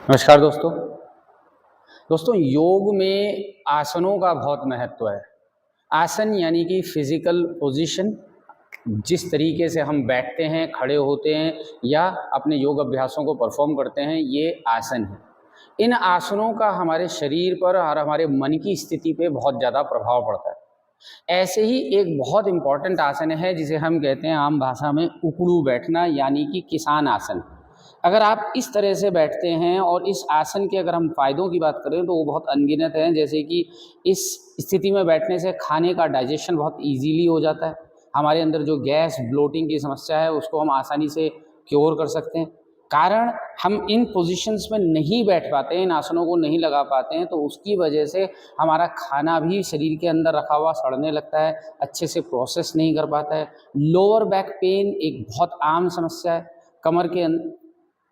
नमस्कार दोस्तों। योग में आसनों का बहुत महत्व है। आसन यानी कि फिजिकल पोजीशन, जिस तरीके से हम बैठते हैं, खड़े होते हैं या अपने योग अभ्यासों को परफॉर्म करते हैं, ये आसन है। इन आसनों का हमारे शरीर पर और हमारे मन की स्थिति पे बहुत ज़्यादा प्रभाव पड़ता है। ऐसे ही एक बहुत इम्पॉर्टेंट आसन है जिसे हम कहते हैं आम भाषा में उकड़ू बैठना, यानी कि किसान आसन। अगर आप इस तरह से बैठते हैं और इस आसन के अगर हम फ़ायदों की बात करें तो वो बहुत अनगिनत हैं। जैसे कि इस स्थिति में बैठने से खाने का डाइजेशन बहुत ईज़िली हो जाता है। हमारे अंदर जो गैस ब्लोटिंग की समस्या है उसको हम आसानी से क्योर कर सकते हैं। कारण हम इन पोजीशंस में नहीं बैठ पाते हैं, इन आसनों को नहीं लगा पाते हैं, तो उसकी वजह से हमारा खाना भी शरीर के अंदर रखा हुआ सड़ने लगता है, अच्छे से प्रोसेस नहीं कर पाता है। लोअर बैक पेन एक बहुत आम समस्या है। कमर के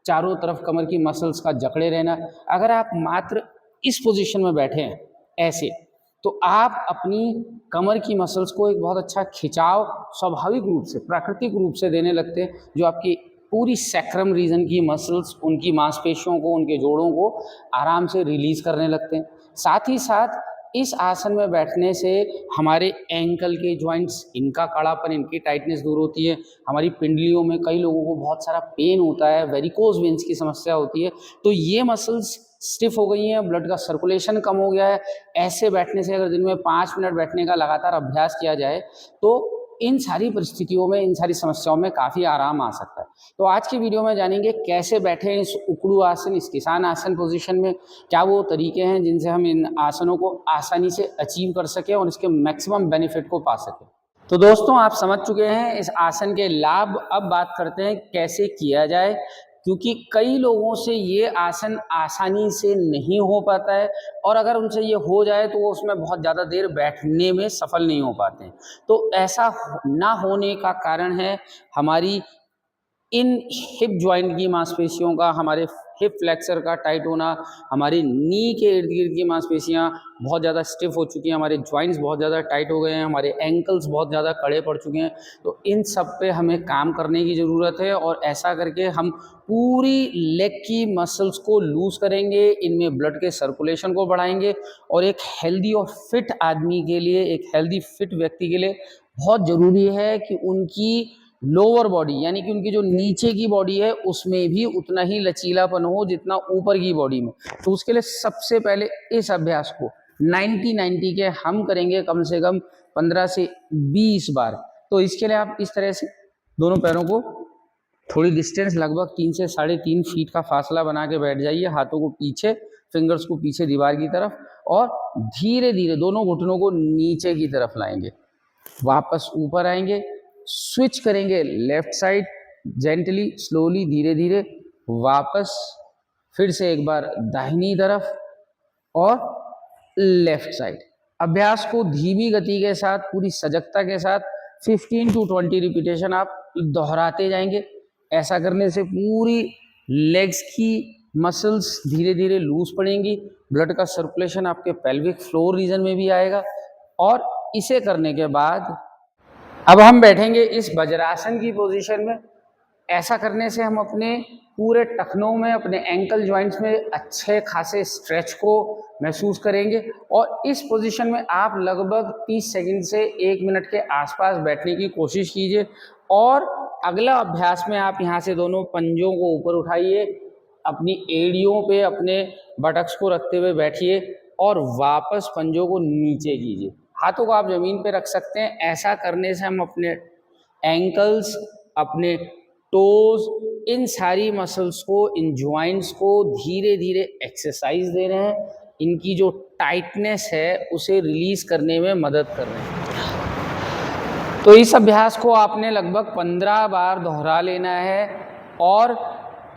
चारों तरफ कमर की मसल्स का जकड़े रहना। अगर आप मात्र इस पोजीशन में बैठे हैं ऐसे, तो आप अपनी कमर की मसल्स को एक बहुत अच्छा खिंचाव स्वाभाविक रूप से, प्राकृतिक रूप से देने लगते हैं, जो आपकी पूरी सैक्रम रीजन की मसल्स, उनकी मांसपेशियों को, उनके जोड़ों को आराम से रिलीज करने लगते हैं। साथ ही साथ इस आसन में बैठने से हमारे एंकल के जॉइंट्स, इनका कड़ापन, इनकी टाइटनेस दूर होती है। हमारी पिंडलियों में कई लोगों को बहुत सारा पेन होता है, वेरिकोज वेन्स की समस्या होती है, तो ये मसल्स स्टिफ हो गई हैं, ब्लड का सर्कुलेशन कम हो गया है। ऐसे बैठने से अगर दिन में 5 मिनट बैठने का लगातार अभ्यास किया जाए तो इन सारी परिस्थितियों में, इन सारी समस्याओं में काफ़ी आराम आ सकता है। तो आज की वीडियो में जानेंगे कैसे बैठें इस उकड़ू आसन, इस किसान आसन पोजीशन में। क्या वो तरीके हैं जिनसे हम इन आसनों को आसानी से अचीव कर सकें और इसके मैक्सिमम बेनिफिट को पा सकें। तो दोस्तों, आप समझ चुके हैं इस आसन के लाभ। अब बात करते हैं कैसे किया जाए, क्योंकि कई लोगों से ये आसन आसानी से नहीं हो पाता है, और अगर उनसे ये हो जाए तो वो उसमें बहुत ज़्यादा देर बैठने में सफल नहीं हो पाते हैं। तो ऐसा ना होने का कारण है हमारी इन हिप जॉइंट की मांसपेशियों का, हमारे हिप फ्लेक्सर का टाइट होना, हमारी नी के इर्द गिर्द की मांसपेशियां बहुत ज़्यादा स्टिफ हो चुकी हैं, हमारे जॉइंट्स बहुत ज़्यादा टाइट हो गए हैं, हमारे एंकल्स बहुत ज़्यादा कड़े पड़ चुके हैं। तो इन सब पे हमें काम करने की ज़रूरत है, और ऐसा करके हम पूरी लेग की मसल्स को लूज़ करेंगे, इनमें ब्लड के सर्कुलेशन को बढ़ाएंगे, और एक हेल्दी और फिट आदमी के लिए, एक हेल्दी फिट व्यक्ति के लिए बहुत ज़रूरी है कि उनकी लोअर बॉडी, यानी कि उनकी जो नीचे की बॉडी है, उसमें भी उतना ही लचीलापन हो जितना ऊपर की बॉडी में। तो उसके लिए सबसे पहले इस अभ्यास को 90-90 के हम करेंगे कम से कम 15 से 20 बार। तो इसके लिए आप इस तरह से दोनों पैरों को थोड़ी डिस्टेंस, लगभग 3 से 3.5 फीट का फासला बना के बैठ जाइए, हाथों को पीछे, फिंगर्स को पीछे दीवार की तरफ, और धीरे धीरे दोनों घुटनों को नीचे की तरफ लाएंगे, वापस ऊपर आएंगे, स्विच करेंगे लेफ्ट साइड, जेंटली, स्लोली, धीरे धीरे, वापस फिर से एक बार दाहिनी तरफ और लेफ्ट साइड। अभ्यास को धीमी गति के साथ, पूरी सजगता के साथ 15 to 20 रिपीटेशन आप दोहराते जाएंगे। ऐसा करने से पूरी लेग्स की मसल्स धीरे धीरे लूज पड़ेंगी, ब्लड का सर्कुलेशन आपके पेल्विक फ्लोर रीजन में भी आएगा। और इसे करने के बाद अब हम बैठेंगे इस वज्रासन की पोजीशन में। ऐसा करने से हम अपने पूरे टखनों में, अपने एंकल जॉइंट्स में अच्छे खासे स्ट्रेच को महसूस करेंगे, और इस पोजीशन में आप लगभग 30 सेकंड से 1 मिनट के आसपास बैठने की कोशिश कीजिए। और अगला अभ्यास में आप यहाँ से दोनों पंजों को ऊपर उठाइए, अपनी एड़ियों पे अपने बटक्स को रखते हुए बैठिए, और वापस पंजों को नीचे कीजिए। हाथों को आप ज़मीन पे रख सकते हैं। ऐसा करने से हम अपने एंकल्स, अपने टोज, इन सारी मसल्स को, इन जॉइंट्स को धीरे धीरे एक्सरसाइज दे रहे हैं, इनकी जो टाइटनेस है उसे रिलीज करने में मदद कर रहे हैं। तो इस अभ्यास को आपने लगभग 15 बार दोहरा लेना है, और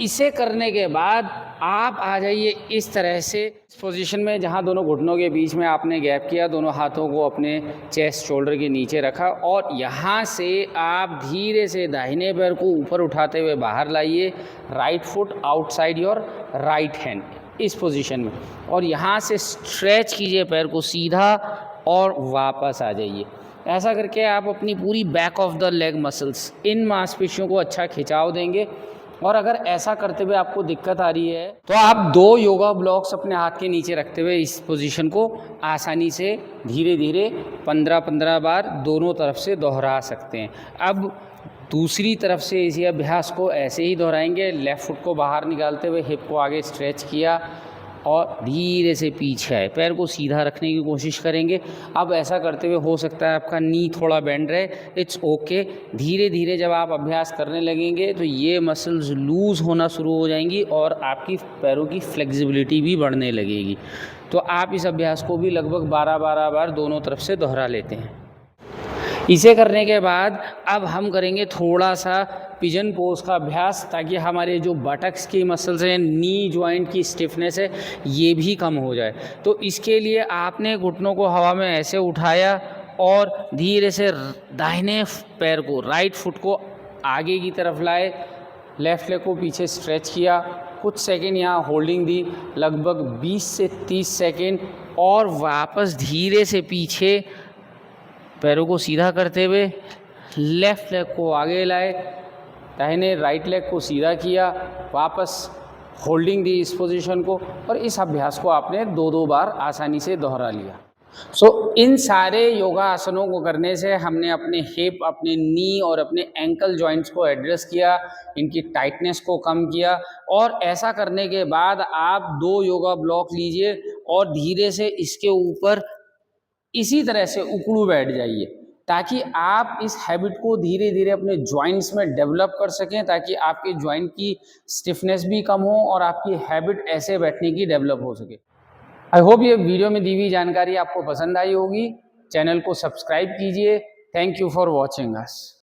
इसे करने के बाद आप आ जाइए इस तरह से इस पोजीशन में, जहां दोनों घुटनों के बीच में आपने गैप किया, दोनों हाथों को अपने चेस्ट शोल्डर के नीचे रखा, और यहां से आप धीरे से दाहिने पैर को ऊपर उठाते हुए बाहर लाइए, right foot outside your right hand, इस पोजीशन में, और यहां से स्ट्रेच कीजिए पैर को सीधा, और वापस आ जाइए। ऐसा करके आप अपनी पूरी back of the leg muscles, इन मांसपेशियों को अच्छा खिंचाव देंगे, और अगर ऐसा करते हुए आपको दिक्कत आ रही है तो आप 2 योगा ब्लॉक्स अपने हाथ के नीचे रखते हुए इस पोजीशन को आसानी से धीरे धीरे 15-15 बार दोनों तरफ से दोहरा सकते हैं। अब दूसरी तरफ से इसी अभ्यास को ऐसे ही दोहराएंगे। लेफ़्ट फुट को बाहर निकालते हुए हिप को आगे स्ट्रेच किया और धीरे से पीछे आए, पैर को सीधा रखने की कोशिश करेंगे। अब ऐसा करते हुए हो सकता है आपका नी थोड़ा बेंड रहे, इट्स ओके। धीरे धीरे जब आप अभ्यास करने लगेंगे तो ये मसल्स लूज़ होना शुरू हो जाएंगी और आपकी पैरों की फ्लेक्सिबिलिटी भी बढ़ने लगेगी। तो आप इस अभ्यास को भी लगभग 12-12 बार दोनों तरफ से दोहरा लेते हैं। इसे करने के बाद अब हम करेंगे थोड़ा सा पिजन पोज का अभ्यास, ताकि हमारे जो बटक्स की मसल्स हैं, नी जॉइंट की स्टिफनेस है, ये भी कम हो जाए। तो इसके लिए आपने घुटनों को हवा में ऐसे उठाया और धीरे से दाहिने पैर को, राइट फुट को आगे की तरफ लाए, लेफ़्ट लेग को पीछे स्ट्रेच किया, कुछ सेकंड यहाँ होल्डिंग दी, लगभग 20 से 30 सेकंड, और वापस धीरे से पीछे पैरों को सीधा करते हुए लेफ़्ट लेग को आगे लाए, दाहिने राइट लेग को सीधा किया, वापस होल्डिंग दी इस पोजीशन को, और इस अभ्यास को आपने 2-2 बार आसानी से दोहरा लिया। इन सारे योगा आसनों को करने से हमने अपने हिप, अपने नी और अपने एंकल जॉइंट्स को एड्रेस किया, इनकी टाइटनेस को कम किया। और ऐसा करने के बाद आप 2 योगा ब्लॉक लीजिए और धीरे से इसके ऊपर इसी तरह से उकड़ू बैठ जाइए, ताकि आप इस हैबिट को धीरे धीरे अपने जॉइंट्स में डेवलप कर सकें, ताकि आपके जॉइंट की स्टिफनेस भी कम हो और आपकी हैबिट ऐसे बैठने की डेवलप हो सके। आई होप ये वीडियो में दी हुई जानकारी आपको पसंद आई होगी। चैनल को सब्सक्राइब कीजिए। Thank you for watching us.